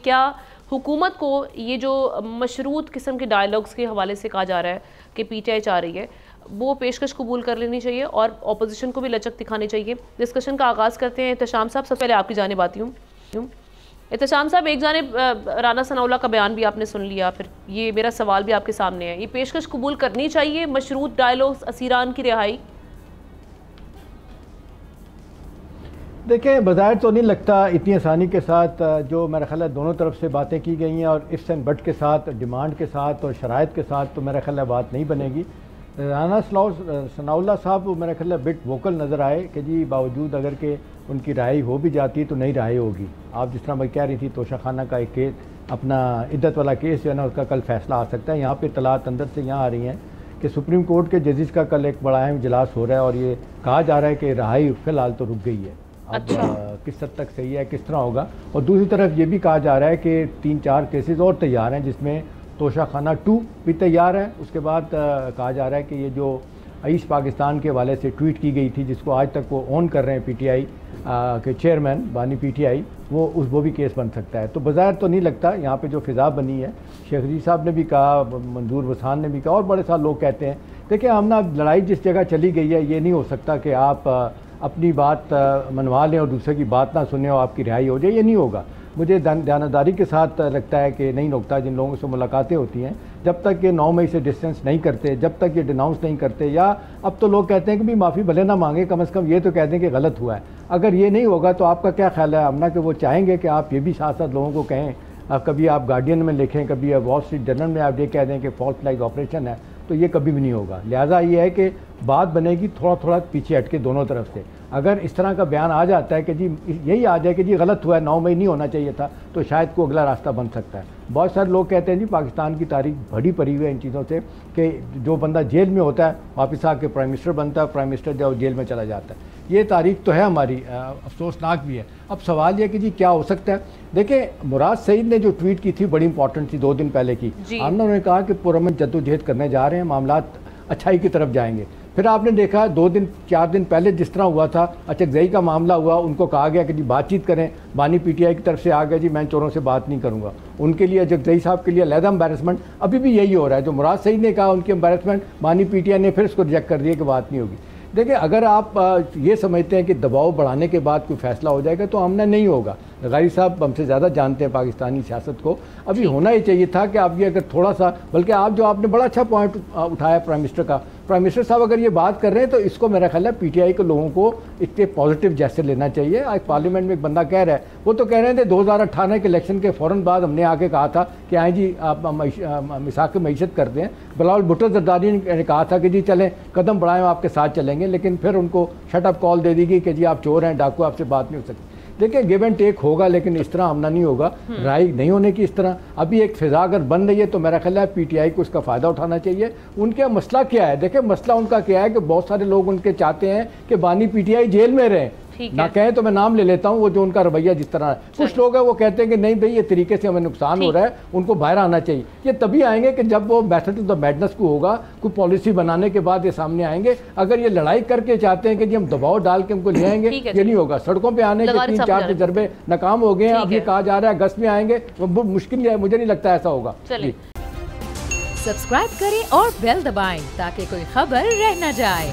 کیا حکومت کو یہ جو مشروط قسم کے ڈائیلاگز کے حوالے سے کہا جا رہا ہے کہ پی ٹی آئی چاہ رہی ہے وہ پیشکش قبول کر لینی چاہیے اور اپوزیشن کو بھی لچک دکھانی چاہیے؟ ڈسکشن کا آغاز کرتے ہیں احتشام صاحب. سب سے پہلے آپ کی جانب آتی ہوں. احتشام صاحب، ایک جانب رانا ثناءاللہ کا بیان بھی آپ نے سن لیا، پھر یہ میرا سوال بھی آپ کے سامنے ہے، یہ پیشکش قبول کرنی چاہیے مشروط ڈائیلاگز اسیران کی رہائی؟ دیکھیں، بظاہر تو نہیں لگتا اتنی آسانی کے ساتھ جو میرا خیال ہے دونوں طرف سے باتیں کی گئی ہیں اور ifs and buts کے ساتھ، ڈیمانڈ کے ساتھ اور شرائط کے ساتھ تو میرا خیال ہے بات نہیں بنے گی. رانا ثناءاللہ صاحب میرا خیال ہے بٹ ووکل نظر آئے کہ جی باوجود اگر کہ ان کی رہائی ہو بھی جاتی تو نہیں رہائی ہوگی. آپ جس طرح میں کہہ رہی تھی توشہ خانہ کا ایک کیس، اپنا عدت والا کیس جو ہے نا، اس کا کل فیصلہ آ سکتا ہے. یہاں پہ اطلاعات اندر سے یہاں آ رہی ہیں کہ سپریم کورٹ کے ججز کا کل ایک بڑا اہم اجلاس ہو رہا ہے اور یہ کہا جا رہا ہے کہ رہائی فی الحال تو رک گئی ہے. اب کس حد تک صحیح ہے، کس طرح ہوگا. اور دوسری طرف یہ بھی کہا جا رہا ہے کہ 3-4 کیسز اور تیار ہیں جس میں توشہ خانہ 2 بھی تیار ہے. اس کے بعد کہا جا رہا ہے کہ یہ جو عیش پاکستان کے حوالے سے ٹویٹ کی گئی تھی جس کو آج تک وہ اون کر رہے ہیں پی ٹی آئی کے چیئرمین بانی پی ٹی آئی، وہ بھی کیس بن سکتا ہے. تو بظاہر تو نہیں لگتا یہاں پہ جو فضا بنی ہے. شیخ رشید صاحب نے بھی کہا، منظور وسان نے بھی کہا اور بڑے سارے لوگ کہتے ہیں. دیکھیں، ہم نا لڑائی جس جگہ چلی گئی ہے یہ نہیں ہو سکتا کہ آپ اپنی بات منوا لیں اور دوسرے کی بات نہ سنیں اور آپ کی رہائی ہو جائے. یہ نہیں ہوگا. مجھے دیانتداری کے ساتھ لگتا ہے کہ نہیں نکتا جن لوگوں سے ملاقاتیں ہوتی ہیں، جب تک یہ 9 مئی سے ڈسٹنس نہیں کرتے، جب تک یہ ڈیناؤنس نہیں کرتے، یا اب تو لوگ کہتے ہیں کہ بھی معافی بھلے نہ مانگیں، کم از کم یہ تو کہہ دیں کہ غلط ہوا ہے. اگر یہ نہیں ہوگا تو آپ کا کیا خیال ہے امنا کہ وہ چاہیں گے کہ آپ یہ بھی ساتھ ساتھ لوگوں کو کہیں، کبھی آپ گارڈین میں لکھیں، کبھی وال اسٹریٹ جرنل میں آپ یہ کہہ دیں کہ فالس فلیگ آپریشن ہے، تو یہ کبھی بھی نہیں ہوگا. لہٰذا یہ ہے کہ بات بنے گی تھوڑا تھوڑا پیچھے ہٹ کے دونوں طرف سے. اگر اس طرح کا بیان آ جاتا ہے کہ جی یہی آ جائے کہ جی غلط ہوا ہے، 9 مئی نہیں ہونا چاہیے تھا، تو شاید کوئی اگلا راستہ بن سکتا ہے. بہت سارے لوگ کہتے ہیں جی پاکستان کی تاریخ بڑی پڑی ہوئی ہے ان چیزوں سے کہ جو بندہ جیل میں ہوتا ہے واپس آ کے پرائم منسٹر بنتا ہے، پرائم منسٹر جو جیل میں چلا جاتا ہے. یہ تاریخ تو ہے ہماری، افسوسناک بھی ہے. اب سوال یہ کہ جی کیا ہو سکتا ہے. دیکھیں، مراد سعید نے جو ٹویٹ کی تھی بڑی امپورٹنٹ تھی 2 دن پہلے کی. انہوں نے کہا کہ پرامن جدوجہد کرنے جا رہے ہیں، معاملات اچھائی کی طرف جائیں گے. پھر آپ نے دیکھا 2-4 دن پہلے جس طرح ہوا تھا، اچکزئی کا معاملہ ہوا، ان کو کہا گیا کہ جی بات چیت کریں. بانی پی ٹی آئی کی طرف سے آ گیا جی میں چوروں سے بات نہیں کروں گا. ان کے لیے اچکزئی صاحب کے لیے علیحدہ امبیرسمنٹ. ابھی بھی یہی ہو رہا ہے، جو مراد سعید نے کہا ان کی امبیرسمنٹ بانی پی ٹی آئی نے پھر اس کو ریجیکٹ کر دیا کہ بات نہیں ہوگی. دیکھیں، اگر آپ یہ سمجھتے ہیں کہ دباؤ بڑھانے کے بعد کوئی فیصلہ ہو جائے گا تو ہم نے نہیں ہوگا. غاری صاحب ہم سے زیادہ جانتے ہیں پاکستانی سیاست کو. ابھی ہونا ہی چاہیے تھا کہ آپ یہ اگر تھوڑا سا، بلکہ آپ نے بڑا اچھا پوائنٹ اٹھایا پرائم منسٹر کا. پرائم منسٹر صاحب اگر یہ بات کر رہے ہیں تو اس کو میرا خیال ہے پی ٹی آئی کے لوگوں کو اتنے پازیٹیو جیسے لینا چاہیے. آج پارلیمنٹ میں ایک بندہ کہہ رہا ہے، وہ تو کہہ رہے تھے 2018 کے الیکشن کے فوراً بعد ہم نے آ کے کہا تھا کہ آئیں جی آپ مساق معیشت کرتے ہیں. بلاول بھٹو زرداری نے کہا تھا کہ جی چلیں قدم بڑھائیں آپ کے ساتھ چلیں گے، لیکن پھر ان کو شٹ اپ کال دے دی گئی کہ جی آپ چور ہیں، ڈاکو، آپ سے بات نہیں ہو سکتی. دیکھیں، گیو اینڈ ٹیک ہوگا لیکن اس طرح ہمنا نہیں ہوگا. رائے نہیں ہونے کی اس طرح ابھی ایک فضا اگر بن رہی ہے تو میرا خیال ہے پی ٹی آئی کو اس کا فائدہ اٹھانا چاہیے. ان کا مسئلہ کیا ہے؟ دیکھیں، مسئلہ ان کا کیا ہے کہ بہت سارے لوگ ان کے چاہتے ہیں کہ بانی پی ٹی آئی جیل میں رہیں. نہ کہیں تو میں نام لے لیتا ہوں، وہ جو ان کا رویہ جس طرح ہے. کچھ لوگ ہیں وہ کہتے ہیں کہ نہیں بھائی یہ طریقے سے ہمیں نقصان ہو رہا ہے، ان کو باہر آنا چاہیے. یہ تبھی آئیں گے کہ جب وہ میتھڈ آف دا میڈنس کو ہوگا، کوئی پالیسی بنانے کے بعد یہ سامنے آئیں گے. اگر یہ لڑائی کر کے چاہتے ہیں کہ جی ہم دباؤ ڈال کے ہم کو لے آئیں گے، یہ نہیں ہوگا. سڑکوں پہ آنے کے 3-4 تجربے ناکام ہو گئے ہیں. اب یہ کہا جا رہا ہے اگست میں آئیں گے، وہ مشکل ہے، مجھے نہیں لگتا ایسا ہوگا. سبسکرائب کریں اور بیل دبائیں تاکہ کوئی خبر رہ نہ جائے.